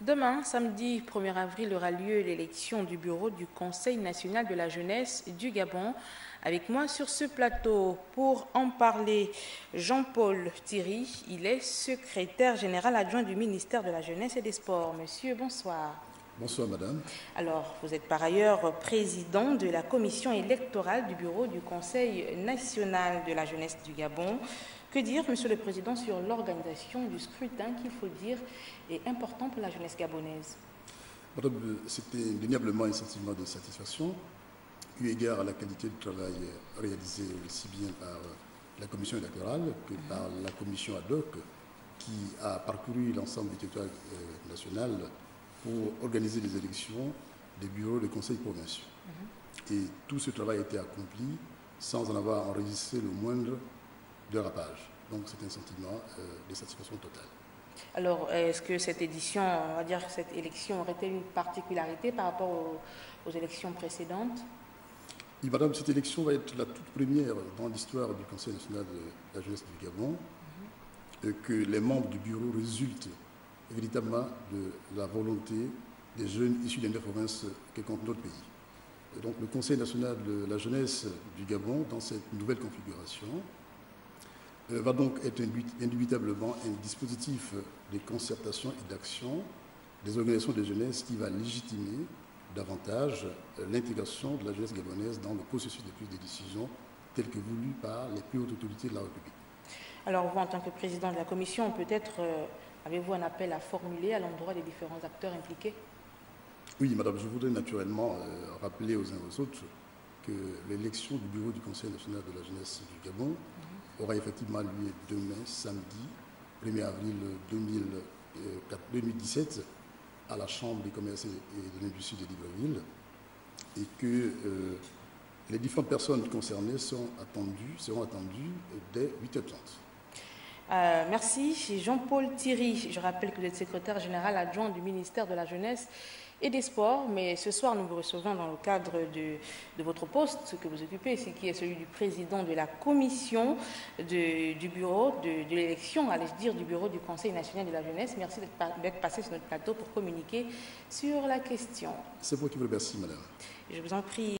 Demain, samedi 1er avril, aura lieu l'élection du bureau du Conseil national de la jeunesse du Gabon. Avec moi sur ce plateau, pour en parler, Jean-Paul Thierry, il est secrétaire général adjoint du ministère de la Jeunesse et des Sports. Monsieur, bonsoir. Bonsoir, madame. Alors, vous êtes par ailleurs président de la commission électorale du bureau du Conseil national de la jeunesse du Gabon. Que dire, monsieur le président, sur l'organisation du scrutin qu'il faut dire est important pour la jeunesse gabonaise? Madame, c'était indéniablement un sentiment de satisfaction, eu égard à la qualité du travail réalisé aussi bien par la commission électorale que par la commission ad hoc qui a parcouru l'ensemble du territoire national pour organiser les élections des bureaux des conseils provinciaux. Et tout ce travail a été accompli sans en avoir enregistré le moindre dérapage. Donc c'est un sentiment de satisfaction totale. Alors, est-ce que cette édition, on va dire cette élection aurait-elle une particularité par rapport aux élections précédentes? Oui, madame, cette élection va être la toute première dans l'histoire du Conseil national de la jeunesse du Gabon, que les membres du bureau résultent véritablement de la volonté des jeunes issus des 9 provinces que compte notre pays. Et donc le Conseil national de la jeunesse du Gabon, dans cette nouvelle configuration, va donc être indubitablement un dispositif de concertation et d'action des organisations de jeunesse qui va légitimer davantage l'intégration de la jeunesse gabonaise dans le processus de prise de décision tel que voulu par les plus hautes autorités de la République. Alors vous, en tant que président de la commission, peut-être avez-vous un appel à formuler à l'endroit des différents acteurs impliqués? Oui, madame, je voudrais naturellement rappeler aux uns et aux autres que l'élection du bureau du Conseil national de la jeunesse du Gabon aura effectivement lieu demain, samedi, 1er avril 2017, à la Chambre des commerces et de l'industrie de Libreville, et que les différentes personnes concernées seront attendues dès 8h30. Merci. Jean-Paul Thierry, je rappelle que vous êtes secrétaire général adjoint du ministère de la Jeunesse et des Sports, mais ce soir nous vous recevons dans le cadre de votre poste que vous occupez, ce qui est celui du président de la commission du bureau de l'élection, allais-je dire, du bureau du Conseil national de la jeunesse. Merci d'être passé sur notre plateau pour communiquer sur la question. C'est moi qui vous remercie, madame. Je vous en prie.